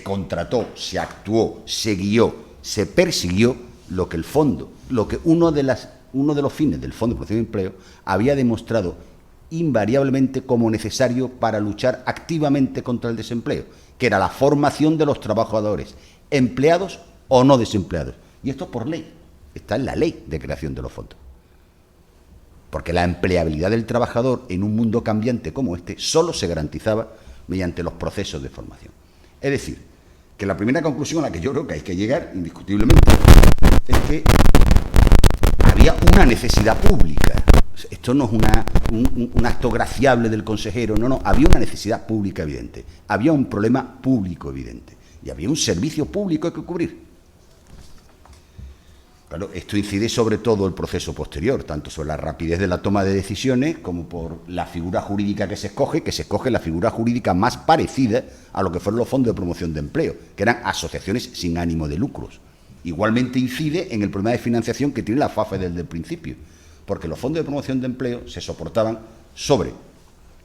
contrató, se actuó, se guió, se persiguió lo que uno de los fines del Fondo de Promoción de Empleo había demostrado invariablemente como necesario para luchar activamente contra el desempleo, que era la formación de los trabajadores, empleados o no desempleados. Y esto por ley, está en la ley de creación de los fondos. Porque la empleabilidad del trabajador en un mundo cambiante como este solo se garantizaba mediante los procesos de formación. Es decir, que la primera conclusión a la que yo creo que hay que llegar, indiscutiblemente, es que había una necesidad pública. Esto no es un acto graciable del consejero, no, había una necesidad pública evidente, había un problema público evidente y había un servicio público que cubrir. Claro, esto incide sobre todo el proceso posterior, tanto sobre la rapidez de la toma de decisiones como por la figura jurídica que se escoge la figura jurídica más parecida a lo que fueron los fondos de promoción de empleo, que eran asociaciones sin ánimo de lucros. Igualmente incide en el problema de financiación que tiene la FAFE desde el principio, porque los fondos de promoción de empleo se soportaban sobre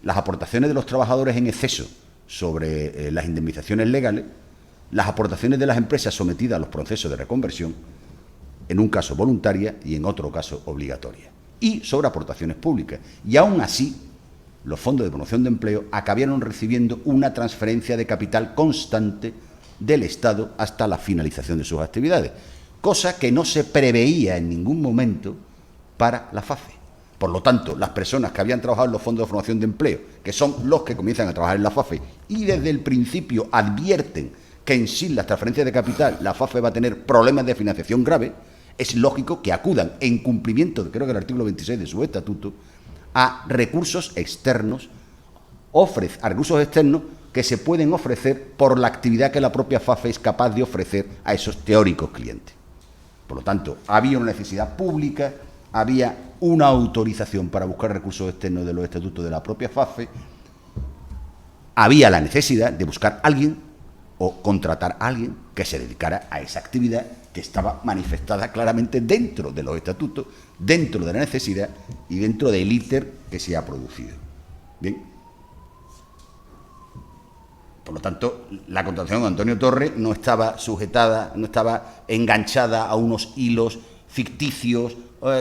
las aportaciones de los trabajadores en exceso, sobre las indemnizaciones legales, las aportaciones de las empresas sometidas a los procesos de reconversión, en un caso voluntaria y en otro caso obligatoria, y sobre aportaciones públicas. Y aún así, los fondos de promoción de empleo acabaron recibiendo una transferencia de capital constante del Estado hasta la finalización de sus actividades, cosa que no se preveía en ningún momento para la FAFE. Por lo tanto, las personas que habían trabajado en los fondos de formación de empleo, que son los que comienzan a trabajar en la FAFE y desde el principio advierten que en sí las transferencias de capital la FAFE va a tener problemas de financiación graves, es lógico que acudan en cumplimiento, creo que el artículo 26 de su estatuto, a recursos externos, a recursos externos que se pueden ofrecer por la actividad que la propia FAFE es capaz de ofrecer a esos teóricos clientes. Por lo tanto, había una necesidad pública, había una autorización para buscar recursos externos de los estatutos de la propia FAFE, había la necesidad de buscar a alguien o contratar a alguien que se dedicara a esa actividad que estaba manifestada claramente dentro de los estatutos, dentro de la necesidad y dentro del íter que se ha producido. Bien. Por lo tanto, la contratación de Antonio Torres no estaba sujetada, no estaba enganchada a unos hilos ficticios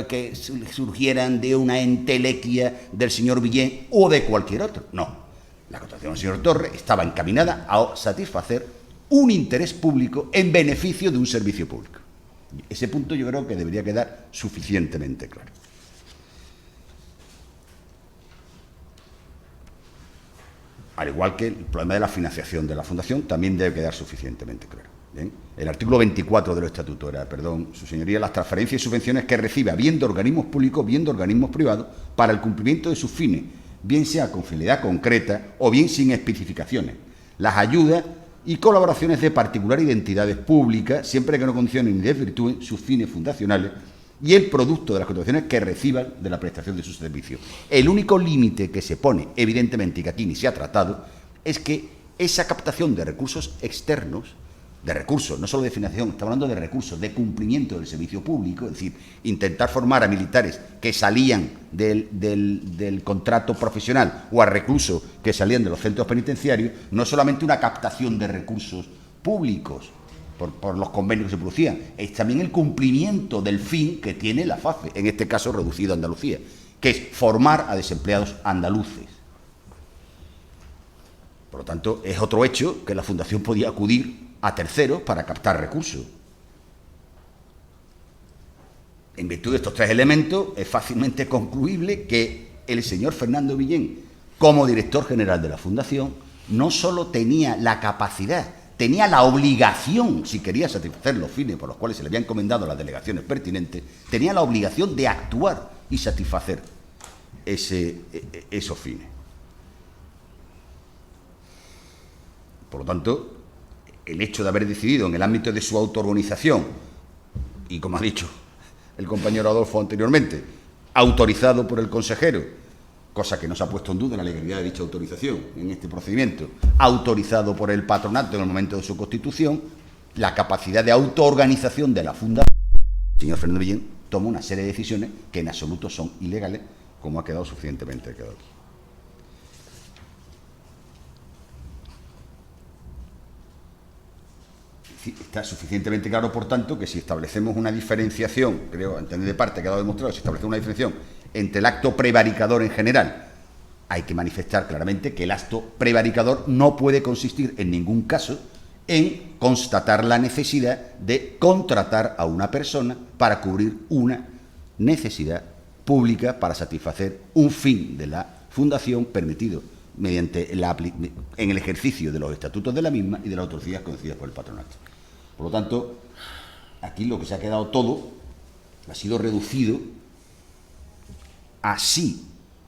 que surgieran de una entelequia del señor Villén o de cualquier otro. No. La contratación del señor Torres estaba encaminada a satisfacer un interés público en beneficio de un servicio público. Ese punto yo creo que debería quedar suficientemente claro. Al igual que el problema de la financiación de la Fundación también debe quedar suficientemente claro. ¿Bien? El artículo 24 de los estatutos era, su señoría, las transferencias y subvenciones que reciba bien de organismos públicos, bien de organismos privados, para el cumplimiento de sus fines, bien sea con finalidad concreta o bien sin especificaciones. Las ayudas y colaboraciones de particulares y de entidades públicas, siempre que no condicionen ni desvirtúen sus fines fundacionales, y el producto de las contribuciones que reciban de la prestación de sus servicios. El único límite que se pone, evidentemente, y que aquí ni se ha tratado, es que esa captación de recursos externos, de recursos, no solo de financiación, estamos hablando de recursos de cumplimiento del servicio público, es decir, intentar formar a militares que salían del contrato profesional o a reclusos que salían de los centros penitenciarios, no solamente una captación de recursos públicos por los convenios que se producían, es también el cumplimiento del fin que tiene la FAFE, en este caso reducido a Andalucía, que es formar a desempleados andaluces. Por lo tanto, es otro hecho que la Fundación podía acudir a terceros para captar recursos. En virtud de estos tres elementos, es fácilmente concluible que el señor Fernando Villén, como director general de la Fundación, no solo tenía la capacidad, tenía la obligación, si quería satisfacer los fines por los cuales se le había encomendado a las delegaciones pertinentes, tenía la obligación de actuar y satisfacer esos fines. Por lo tanto, el hecho de haber decidido en el ámbito de su autoorganización, y como ha dicho el compañero Adolfo anteriormente, autorizado por el consejero, cosa que no se ha puesto en duda la legalidad de dicha autorización en este procedimiento, autorizado por el patronato en el momento de su constitución, la capacidad de autoorganización de la Fundación, el señor Fernando Villén toma una serie de decisiones que en absoluto son ilegales, como ha quedado suficientemente claro aquí. está suficientemente claro, por tanto, que si establecemos una diferenciación, creo, a entender de parte, ha quedado demostrado, si establecemos una diferenciación entre el acto prevaricador en general, hay que manifestar claramente que el acto prevaricador no puede consistir en ningún caso en constatar la necesidad de contratar a una persona para cubrir una necesidad pública para satisfacer un fin de la fundación permitido mediante en el ejercicio de los estatutos de la misma y de las autoridades concedidas por el patronato. Por lo tanto, aquí lo que se ha quedado todo ha sido reducido a sí,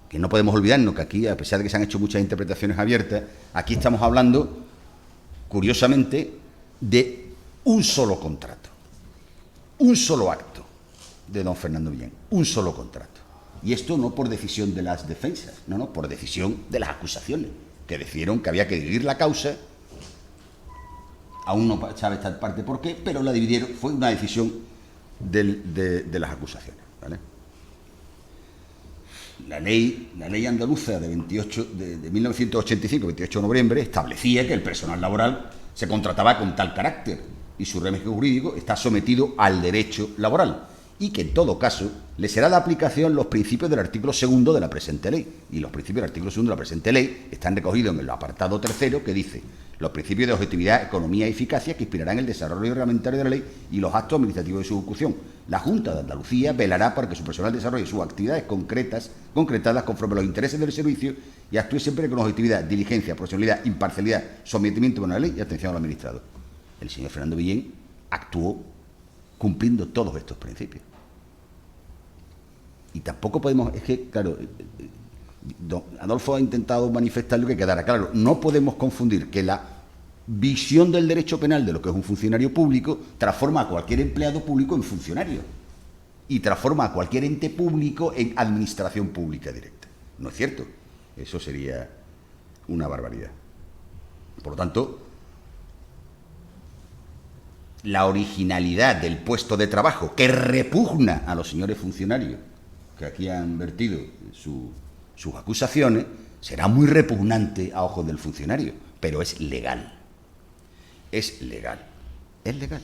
que no podemos olvidarnos que aquí, a pesar de que se han hecho muchas interpretaciones abiertas, aquí estamos hablando, curiosamente, de un solo contrato, un solo acto de don Fernando Villén, un solo contrato. Y esto no por decisión de las defensas, no, por decisión de las acusaciones, que decidieron que había que dividir la causa. Aún no sabe esta parte por qué, pero la dividieron, fue una decisión de las acusaciones, ¿vale? La ley andaluza de 1985, 28 de noviembre, establecía que el personal laboral se contrataba con tal carácter y su régimen jurídico está sometido al derecho laboral y que en todo caso le será de aplicación los principios del artículo 2 de la presente ley. Y los principios del artículo 2 de la presente ley están recogidos en el apartado 3, que dice: los principios de objetividad, economía y eficacia que inspirarán el desarrollo reglamentario de la ley y los actos administrativos de su ejecución. La Junta de Andalucía velará para que su personal desarrolle sus actividades concretadas conforme a los intereses del servicio y actúe siempre con objetividad, diligencia, profesionalidad, imparcialidad, sometimiento a la ley y atención al administrado. El señor Fernando Villén actuó cumpliendo todos estos principios. Y tampoco podemos, es que, claro, don Adolfo ha intentado manifestar lo que quedara claro. No podemos confundir que la visión del derecho penal de lo que es un funcionario público transforma a cualquier empleado público en funcionario y transforma a cualquier ente público en administración pública directa. No es cierto. Eso sería una barbaridad. Por lo tanto, la originalidad del puesto de trabajo que repugna a los señores funcionarios que aquí han vertido sus acusaciones será muy repugnante a ojos del funcionario, pero es legal. Es legal. Es legal.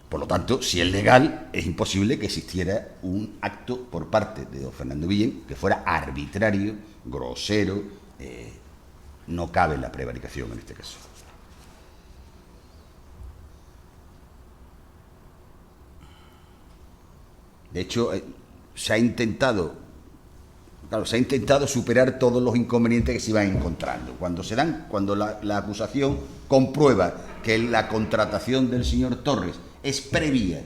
Por lo tanto, si es legal, es imposible que existiera un acto por parte de don Fernando Villén que fuera arbitrario, grosero. No cabe la prevaricación en este caso. De hecho, se ha intentado superar todos los inconvenientes que se iban encontrando. Cuando la acusación comprueba que la contratación del señor Torres es previa,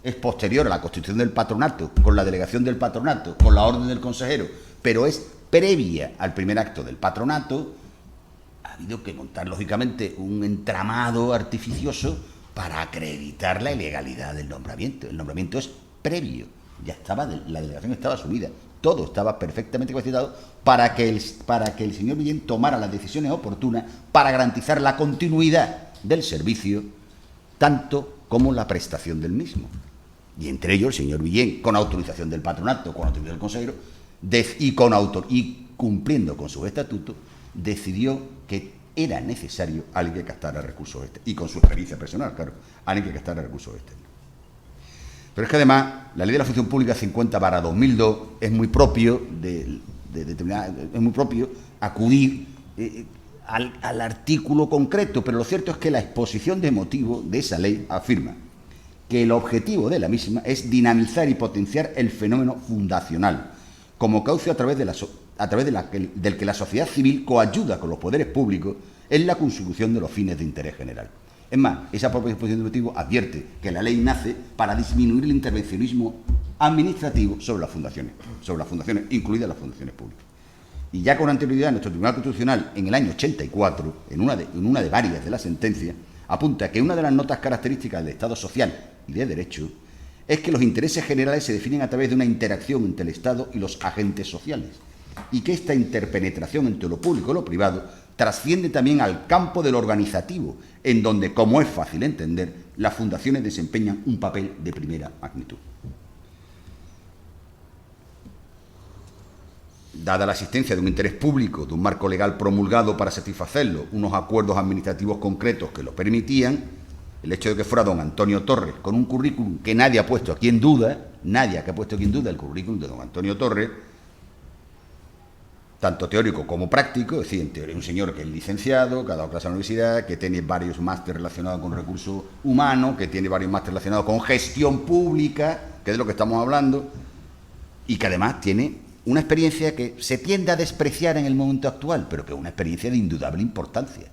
es posterior a la constitución del patronato, con la delegación del patronato, con la orden del consejero, pero es previa al primer acto del patronato, ha habido que montar, lógicamente, un entramado artificioso para acreditar la ilegalidad del nombramiento. El nombramiento es previo, ya estaba, la delegación estaba asumida, todo estaba perfectamente capacitado para que el señor Villén tomara las decisiones oportunas para garantizar la continuidad del servicio, tanto como la prestación del mismo. Y entre ellos el señor Villén, con autorización del patronato, con autorización del consejero, y cumpliendo con sus estatutos, decidió que era necesario alguien que gastara recursos externos, y con su experiencia personal, claro, alguien que gastara recursos externos. Pero es que además la Ley de la Función Pública 50/2002 es muy propio es muy propio acudir al artículo concreto, pero lo cierto es que la exposición de motivos de esa ley afirma que el objetivo de la misma es dinamizar y potenciar el fenómeno fundacional como cauce a través del que la sociedad civil coayuda con los poderes públicos en la consecución de los fines de interés general. Es más, esa propia exposición de motivos advierte que la ley nace para disminuir el intervencionismo administrativo sobre las fundaciones, incluidas las fundaciones públicas. Y ya con anterioridad, nuestro Tribunal Constitucional, en el año 84, en una de varias de las sentencias, apunta que una de las notas características del Estado social y de derecho es que los intereses generales se definen a través de una interacción entre el Estado y los agentes sociales, y que esta interpenetración entre lo público y lo privado trasciende también al campo de lo organizativo, en donde, como es fácil entender, las fundaciones desempeñan un papel de primera magnitud. Dada la existencia de un interés público, de un marco legal promulgado para satisfacerlo, unos acuerdos administrativos concretos que lo permitían, el hecho de que fuera don Antonio Torres, con un currículum que nadie ha puesto aquí en duda, nadie que ha puesto aquí en duda el currículum de don Antonio Torres, tanto teórico como práctico, es decir, en teoría un señor que es licenciado, que ha dado clase en la universidad, que tiene varios másteres relacionados con recursos humanos, que tiene varios másteres relacionados con gestión pública, que es de lo que estamos hablando, y que además tiene una experiencia que se tiende a despreciar en el momento actual, pero que es una experiencia de indudable importancia.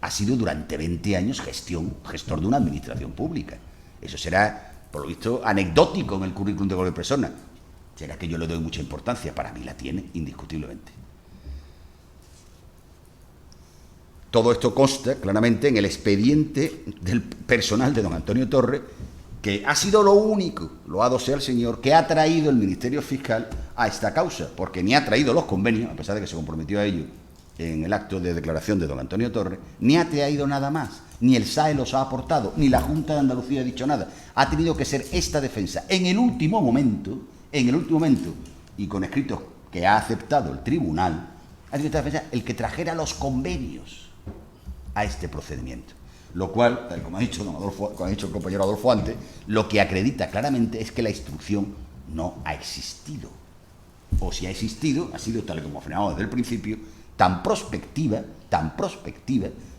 Ha sido durante 20 años gestor de una administración pública. Eso será, por lo visto, anecdótico en el currículum de cualquier persona. Será que yo le doy mucha importancia. Para mí la tiene, indiscutiblemente. Todo esto consta claramente en el expediente del personal de don Antonio Torres, que ha sido lo único, loado sea el señor, que ha traído el Ministerio Fiscal a esta causa, porque ni ha traído los convenios, a pesar de que se comprometió a ello en el acto de declaración de don Antonio Torres, ni ha traído nada más, ni el SAE los ha aportado, ni la Junta de Andalucía ha dicho nada. Ha tenido que ser esta defensa en el último momento, y con escritos que ha aceptado el tribunal, ha tenido esta defensa el que trajera los convenios a este procedimiento. Lo cual, tal como ha dicho el compañero Adolfo antes, lo que acredita claramente es que la instrucción no ha existido. O si ha existido, ha sido, tal como afirmamos desde el principio, tan prospectiva,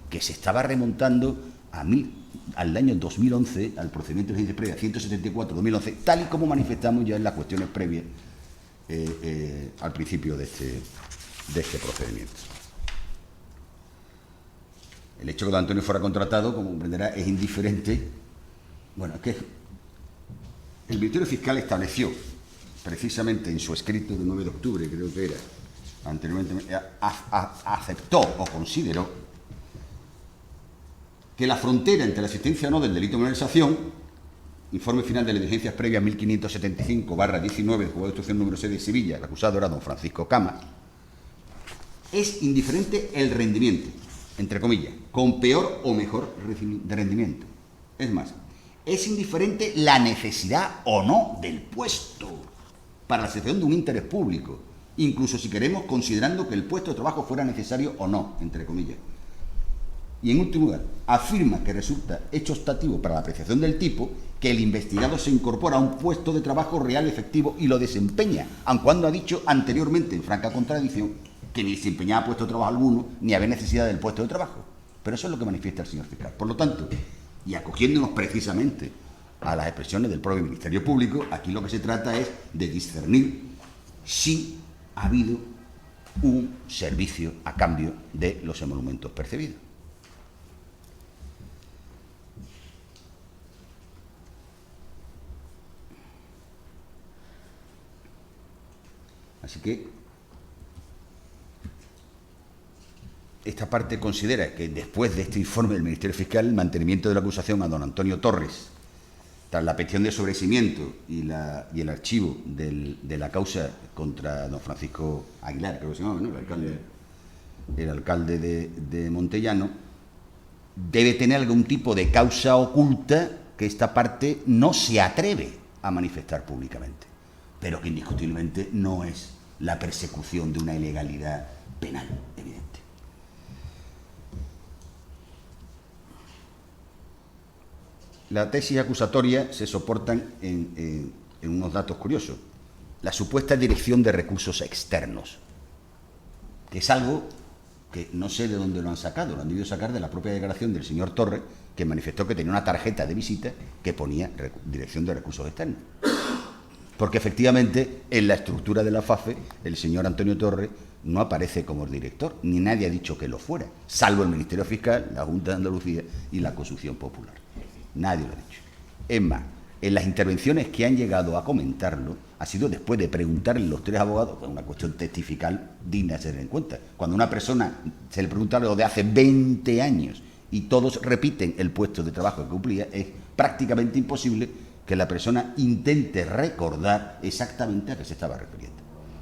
que se estaba remontando al año 2011, al procedimiento de justicia previa 174-2011, tal y como manifestamos ya en las cuestiones previas al principio de este procedimiento. El hecho de que don Antonio fuera contratado, como comprenderá, es indiferente. Bueno, es que el Ministerio Fiscal estableció, precisamente en su escrito del 9 de octubre, creo que era, anteriormente, aceptó o consideró que la frontera entre la existencia o no del delito de malversación, informe final de las diligencias previas 1575/19 del Juzgado de Instrucción número 6 de Sevilla, el acusado era don Francisco Cama, es indiferente el rendimiento, entre comillas, con peor o mejor de rendimiento. Es más, es indiferente la necesidad o no del puesto para la satisfacción de un interés público, incluso si queremos considerando que el puesto de trabajo fuera necesario o no, entre comillas. Y en último lugar, afirma que resulta hecho obstativo para la apreciación del tipo que el investigado se incorpora a un puesto de trabajo real efectivo y lo desempeña, aun cuando ha dicho anteriormente, en franca contradicción, que ni desempeñaba puesto de trabajo alguno, ni había necesidad del puesto de trabajo. Pero eso es lo que manifiesta el señor fiscal. Por lo tanto, y acogiéndonos precisamente a las expresiones del propio Ministerio Público, aquí lo que se trata es de discernir si ha habido un servicio a cambio de los emolumentos percibidos. Así que esta parte considera que después de este informe del Ministerio Fiscal, el mantenimiento de la acusación a don Antonio Torres, tras la petición de sobreseimiento y el archivo de la causa contra don Francisco Aguilar, creo que se llamaba, ¿no? El alcalde de Montellano, debe tener algún tipo de causa oculta que esta parte no se atreve a manifestar públicamente, pero que indiscutiblemente no es la persecución de una ilegalidad penal evidente. La tesis acusatoria se soportan en unos datos curiosos. La supuesta dirección de recursos externos, que es algo que no sé de dónde lo han sacado, lo han debido sacar de la propia declaración del señor Torres, que manifestó que tenía una tarjeta de visita que ponía dirección de recursos externos. Porque efectivamente en la estructura de la FAFE el señor Antonio Torres no aparece como director, ni nadie ha dicho que lo fuera, salvo el Ministerio Fiscal, la Junta de Andalucía y la Consulción Popular. Nadie lo ha dicho. Es más, en las intervenciones que han llegado a comentarlo, ha sido después de preguntarle a los tres abogados, pues una cuestión testifical digna de tener en cuenta. Cuando a una persona se le pregunta algo de hace 20 años y todos repiten el puesto de trabajo que cumplía, es prácticamente imposible que la persona intente recordar exactamente a qué se estaba refiriendo.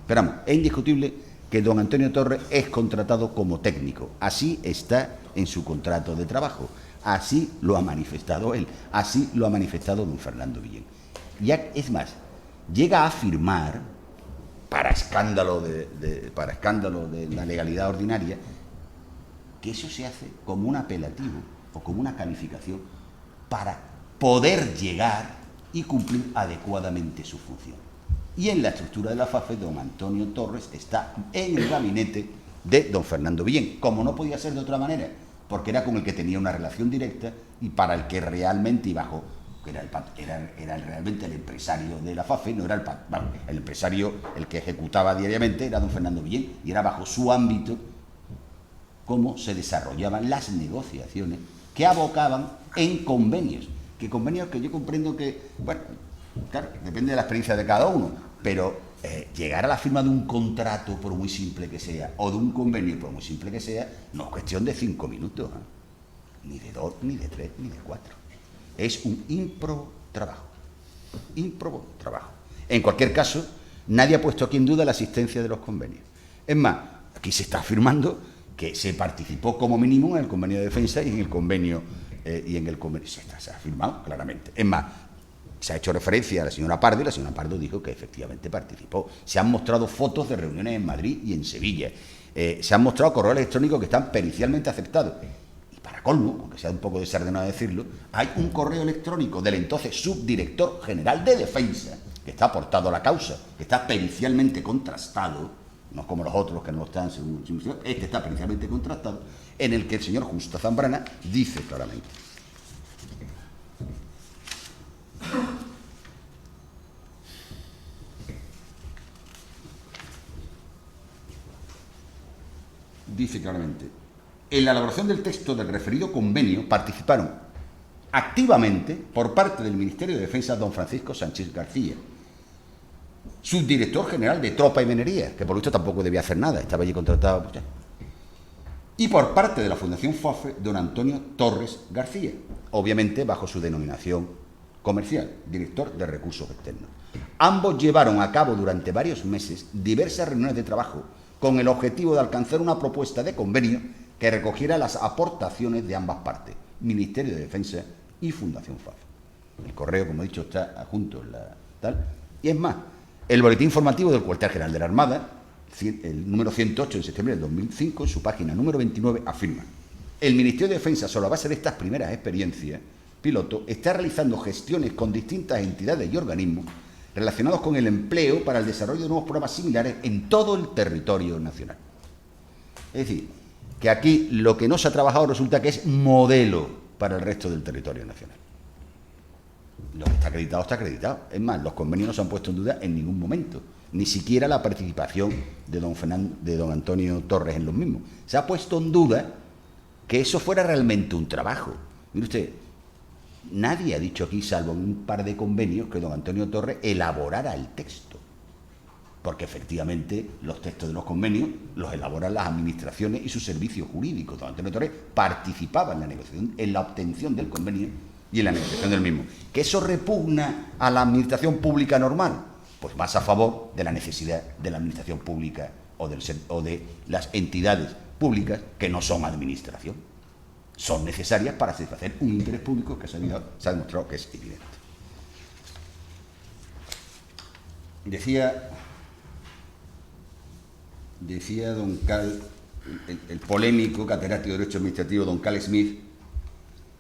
Pero vamos, es indiscutible que don Antonio Torres es contratado como técnico. Así está en su contrato de trabajo. Así lo ha manifestado él. Así lo ha manifestado don Fernando Villén. Ya es más, llega a afirmar, para escándalo de la legalidad ordinaria, que eso se hace como un apelativo o como una calificación para poder llegar y cumplir adecuadamente su función. Y en la estructura de la FAFE, don Antonio Torres está en el gabinete de don Fernando Villén, como no podía ser de otra manera, porque era con el que tenía una relación directa y para el que realmente, y bajo, era realmente el empresario de la FAFE, no era el empresario, el que ejecutaba diariamente, era don Fernando Villén, y era bajo su ámbito cómo se desarrollaban las negociaciones que abocaban en convenios, que yo comprendo que, bueno, claro, depende de la experiencia de cada uno, pero llegar a la firma de un contrato, por muy simple que sea, o de un convenio, por muy simple que sea, no es cuestión de 5 minutos, ni de 2, ni de 3, ni de 4. Es un ímprobo trabajo. En cualquier caso, nadie ha puesto aquí en duda la existencia de los convenios. Es más, aquí se está afirmando que se participó como mínimo en el convenio de defensa y en el convenio se ha afirmado claramente. Es más, se ha hecho referencia a la señora Pardo y la señora Pardo dijo que efectivamente participó. Se han mostrado fotos de reuniones en Madrid y en Sevilla. Se han mostrado correos electrónicos que están pericialmente aceptados. Y para colmo, aunque sea un poco desordenado decirlo, hay un correo electrónico del entonces subdirector general de Defensa que está aportado a la causa, que está pericialmente contrastado, no como los otros que no lo están, según este está pericialmente contrastado, en el que el señor Justo Zambrana dice claramente: en la elaboración del texto del referido convenio participaron activamente por parte del Ministerio de Defensa don Francisco Sánchez García, subdirector general de Tropa y Minería, que por lo visto tampoco debía hacer nada, estaba allí contratado, pues ya. Y por parte de la Fundación FAFE, don Antonio Torres García, obviamente bajo su denominación comercial, director de Recursos Externos. Ambos llevaron a cabo durante varios meses diversas reuniones de trabajo con el objetivo de alcanzar una propuesta de convenio que recogiera las aportaciones de ambas partes, Ministerio de Defensa y Fundación FAFE. El correo, como he dicho, está adjunto en la tal. Y es más, el boletín informativo del Cuartel General de la Armada, el número 108 de septiembre del 2005, en su página número 29, afirma: el Ministerio de Defensa, sobre la base de estas primeras experiencias piloto, está realizando gestiones con distintas entidades y organismos relacionados con el empleo para el desarrollo de nuevos programas similares en todo el territorio nacional. Es decir, que aquí lo que no se ha trabajado resulta que es modelo para el resto del territorio nacional. Lo que está acreditado, está acreditado. Es más, los convenios no se han puesto en duda en ningún momento, ni siquiera la participación de don Antonio Torres en los mismos. Se ha puesto en duda que eso fuera realmente un trabajo. Mire usted, nadie ha dicho aquí, salvo en un par de convenios, que don Antonio Torres elaborara el texto. Porque efectivamente los textos de los convenios los elaboran las administraciones y sus servicios jurídicos. Don Antonio Torres participaba en la negociación, en la obtención del convenio y en la negociación del mismo. ¿Que eso repugna a la administración pública normal? Pues más a favor de la necesidad de la administración pública o de las entidades públicas que no son administración. Son necesarias para satisfacer un interés público que se ha demostrado que es evidente. Decía don Carl, el polémico catedrático de Derecho Administrativo don Carl Smith,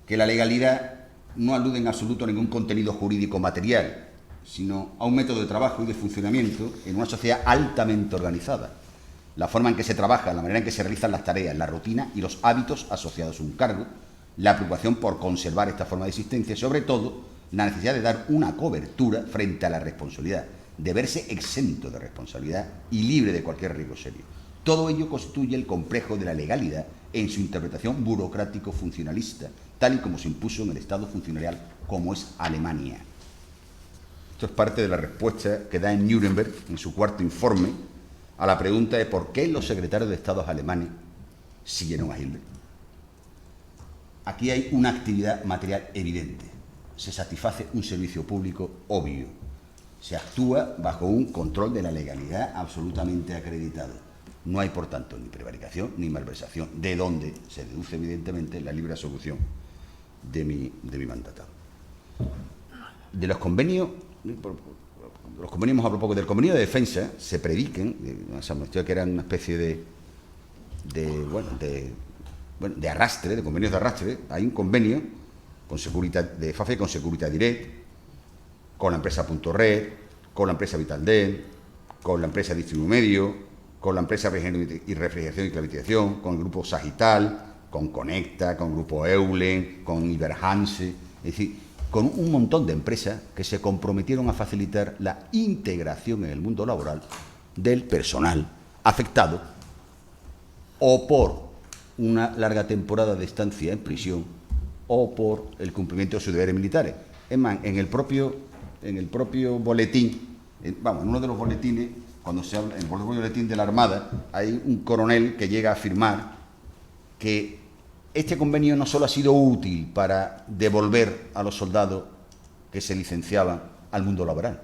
que la legalidad no alude en absoluto a ningún contenido jurídico material, sino a un método de trabajo y de funcionamiento en una sociedad altamente organizada. La forma en que se trabaja, la manera en que se realizan las tareas, la rutina y los hábitos asociados a un cargo, la preocupación por conservar esta forma de existencia y, sobre todo, la necesidad de dar una cobertura frente a la responsabilidad, de verse exento de responsabilidad y libre de cualquier riesgo serio. Todo ello constituye el complejo de la legalidad en su interpretación burocrático-funcionalista, tal y como se impuso en el Estado funcionarial como es Alemania. Esto es parte de la respuesta que da en Nuremberg, en su cuarto informe, a la pregunta de por qué los secretarios de Estados alemanes siguieron a Hitler. Aquí hay una actividad material evidente. Se satisface un servicio público obvio. Se actúa bajo un control de la legalidad absolutamente acreditado. No hay, por tanto, ni prevaricación ni malversación, de donde se deduce, evidentemente, la libre asolución de mi mandatado. De los convenios, hemos hablado poco. Del convenio de defensa se prediquen, que eran una especie de arrastre, de convenios de arrastre. Hay un convenio de FAFE con Securitas Direct, con la empresa Punto Red, con la empresa Vitaldent, con la empresa Distribumedio, con la empresa Refrigeración y Climatización, con el grupo Sagital, con Conecta, con el grupo Eulen, con Iberhanse, es decir, con un montón de empresas que se comprometieron a facilitar la integración en el mundo laboral del personal afectado o por una larga temporada de estancia en prisión o por el cumplimiento de sus deberes militares. Es más, en el propio boletín, en uno de los boletines, cuando se habla, en el boletín de la Armada, hay un coronel que llega a afirmar que este convenio no solo ha sido útil para devolver a los soldados que se licenciaban al mundo laboral,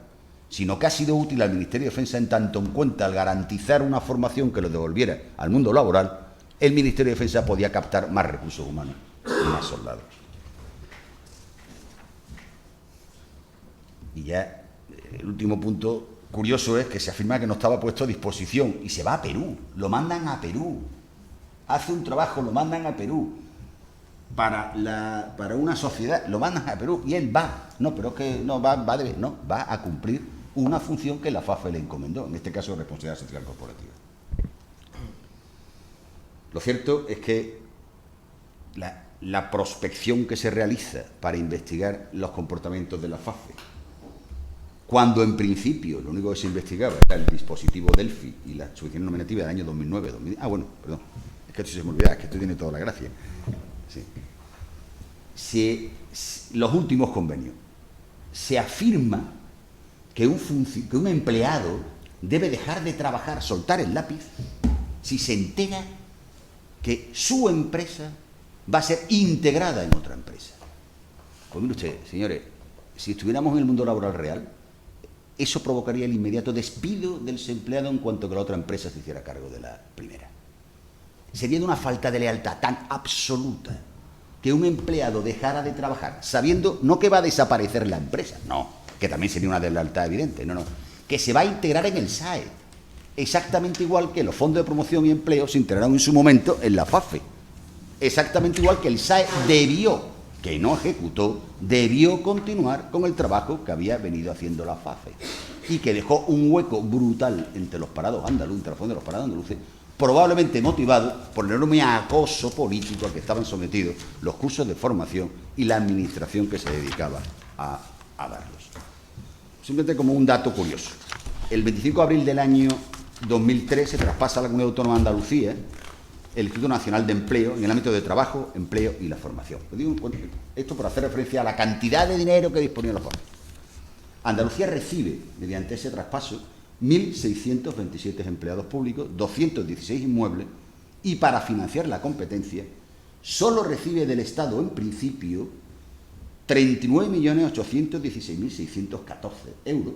sino que ha sido útil al Ministerio de Defensa en tanto en cuenta al garantizar una formación que los devolviera al mundo laboral, el Ministerio de Defensa podía captar más recursos humanos y más soldados. Y ya el último punto curioso es que se afirma que no estaba puesto a disposición y se va a Perú, lo mandan a Perú. Hace un trabajo, lo mandan a Perú, para una sociedad, lo mandan a Perú y él va. No, pero es que no va a cumplir una función que la FAFE le encomendó, en este caso responsabilidad social corporativa. Lo cierto es que la prospección que se realiza para investigar los comportamientos de la FAFE, cuando en principio lo único que se investigaba era el dispositivo Delphi y la subvención nominativa del año 2009, 2010. Perdón. Que esto se me olvida, es que esto tiene toda la gracia. Sí. Los últimos convenios se afirma que un empleado debe dejar de trabajar, soltar el lápiz, si se entera que su empresa va a ser integrada en otra empresa. Pues mire usted, señores, si estuviéramos en el mundo laboral real, eso provocaría el inmediato despido del empleado en cuanto que la otra empresa se hiciera cargo de la primera. Sería de una falta de lealtad tan absoluta que un empleado dejara de trabajar sabiendo no que va a desaparecer la empresa, no, que también sería una deslealtad evidente, no, que se va a integrar en el SAE, exactamente igual que los fondos de promoción y empleo se integraron en su momento en la FAFE, exactamente igual que el SAE que no ejecutó, debió continuar con el trabajo que había venido haciendo la FAFE y que dejó un hueco brutal entre los parados andaluces, entre los fondos de los parados andaluces, probablemente motivado por el enorme acoso político al que estaban sometidos los cursos de formación y la administración que se dedicaba a darlos. Simplemente como un dato curioso. El 25 de abril del año 2003 se traspasa a la Comunidad Autónoma de Andalucía el Instituto Nacional de Empleo en el ámbito de trabajo, empleo y la formación. Esto por hacer referencia a la cantidad de dinero que disponía la FAFE. Andalucía recibe, mediante ese traspaso, 1.627 empleados públicos, 216 inmuebles, y para financiar la competencia solo recibe del Estado, en principio, 39.816.614 euros,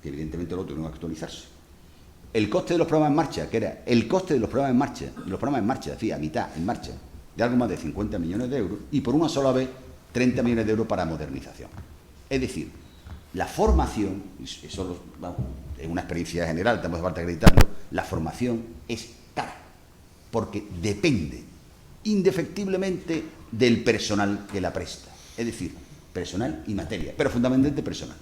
que evidentemente lo tuvieron que actualizarse. El coste de los programas en marcha, que era el coste de los programas en marcha, decía, a mitad en marcha, de algo más de 50 millones de euros, y por una sola vez 30 millones de euros para modernización. Es decir, la formación, eso es una experiencia general, tampoco hace falta acreditarlo, la formación es cara, porque depende indefectiblemente del personal que la presta. Es decir, personal y materia, pero fundamentalmente personal.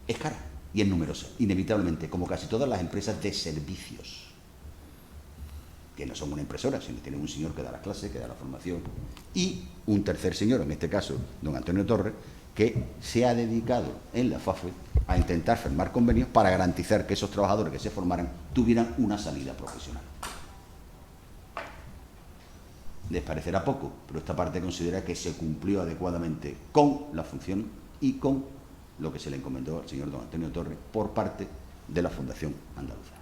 Es cara y es numerosa, inevitablemente, como casi todas las empresas de servicios, que no son una impresora, sino que tienen un señor que da la clase, que da la formación, y un tercer señor, en este caso, don Antonio Torres, que se ha dedicado en la FAFE a intentar firmar convenios para garantizar que esos trabajadores que se formaran tuvieran una salida profesional. Les parecerá poco, pero esta parte considera que se cumplió adecuadamente con la función y con lo que se le encomendó al señor don Antonio Torres por parte de la Fundación Andaluza.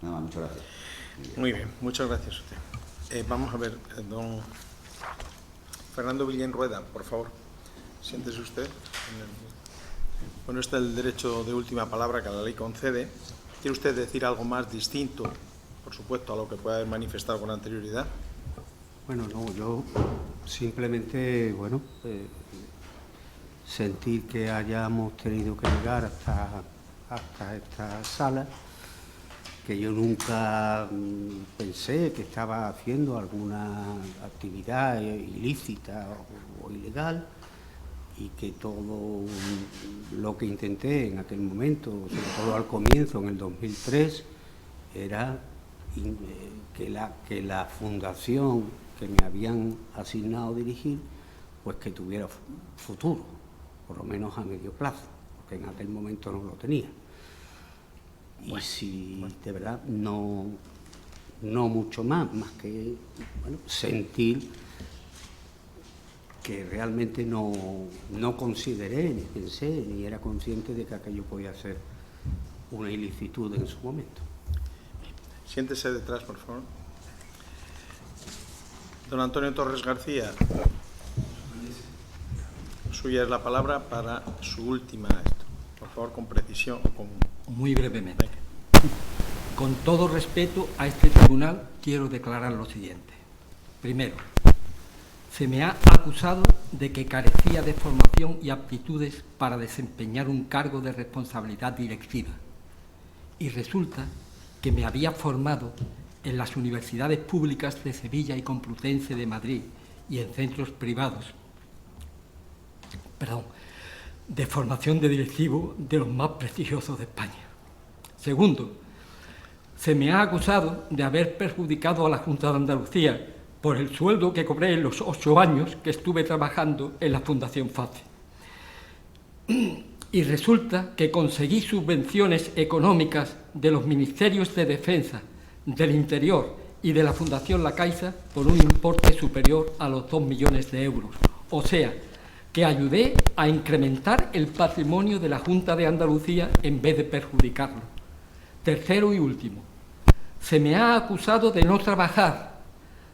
Nada más, muchas gracias. Muy bien, muchas gracias a usted. Vamos a ver, don Fernando Villén Rueda, por favor. Siéntese usted. Bueno, está el derecho de última palabra que la ley concede. ¿Quiere usted decir algo más distinto, por supuesto, a lo que pueda haber manifestado con anterioridad? Bueno, no, yo simplemente, sentir que hayamos tenido que llegar hasta esta sala que yo nunca pensé que estaba haciendo alguna actividad ilícita o ilegal, y que todo lo que intenté en aquel momento, sobre todo al comienzo, en el 2003, era que la fundación que me habían asignado dirigir, pues que tuviera futuro, por lo menos a medio plazo, porque en aquel momento no lo tenía. Y si de verdad no mucho más que sentir que realmente no consideré, ni pensé, ni era consciente de que aquello podía ser una ilicitud en su momento. Siéntese detrás, por favor. Don Antonio Torres García, suya es la palabra para su última. Por favor, con precisión. Muy brevemente. Con todo respeto a este tribunal, quiero declarar lo siguiente. Primero, se me ha acusado de que carecía de formación y aptitudes para desempeñar un cargo de responsabilidad directiva. Y resulta que me había formado en las universidades públicas de Sevilla y Complutense de Madrid y en centros privados, de formación de directivo de los más prestigiosos de España. Segundo, se me ha acusado de haber perjudicado a la Junta de Andalucía por el sueldo que cobré en los 8 años que estuve trabajando en la Fundación FACE. Y resulta que conseguí subvenciones económicas de los Ministerios de Defensa, del Interior y de la Fundación La Caixa por un importe superior a los 2 millones de euros. O sea, que ayudé a incrementar el patrimonio de la Junta de Andalucía en vez de perjudicarlo. Tercero y último, se me ha acusado de no trabajar,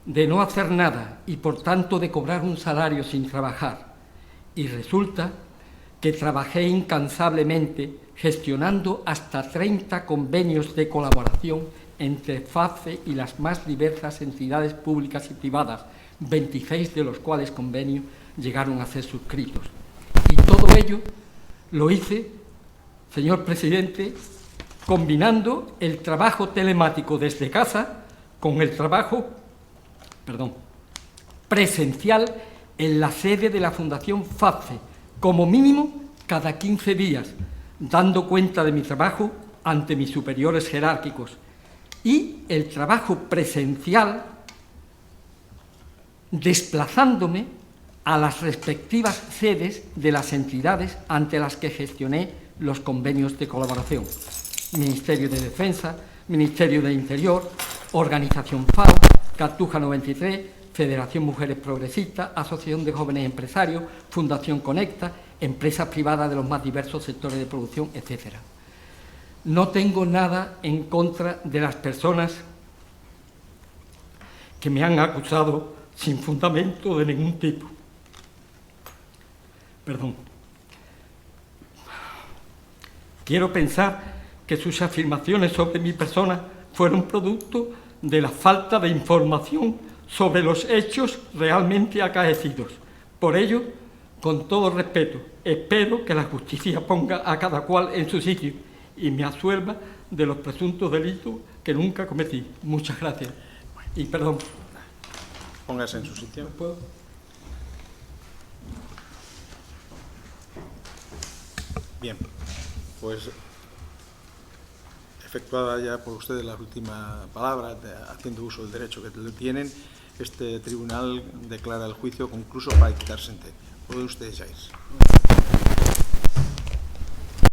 de no hacer nada y por tanto de cobrar un salario sin trabajar. Y resulta que trabajé incansablemente gestionando hasta 30 convenios de colaboración entre FACE y las más diversas entidades públicas y privadas, 26 de los cuales convenios llegaron a ser suscritos. Y todo ello lo hice, señor presidente, combinando el trabajo telemático desde casa con el trabajo presencial en la sede de la Fundación FACE, como mínimo cada 15 días, dando cuenta de mi trabajo ante mis superiores jerárquicos, y el trabajo presencial desplazándome a las respectivas sedes de las entidades ante las que gestioné los convenios de colaboración. Ministerio de Defensa, Ministerio de Interior, Organización FAO, Cartuja 93, Federación Mujeres Progresistas, Asociación de Jóvenes Empresarios, Fundación Conecta, empresas privadas de los más diversos sectores de producción, etc. No tengo nada en contra de las personas que me han acusado sin fundamento de ningún tipo. Quiero pensar que sus afirmaciones sobre mi persona fueron producto de la falta de información sobre los hechos realmente acaecidos. Por ello, con todo respeto, espero que la justicia ponga a cada cual en su sitio y me absuelva de los presuntos delitos que nunca cometí. Muchas gracias. Y perdón. Póngase en su sitio. ¿Puedo? Bien, pues efectuada ya por ustedes la última palabra, haciendo uso del derecho que le tienen, este tribunal declara el juicio concluso para dictar sentencia. Pueden ustedes ya irse.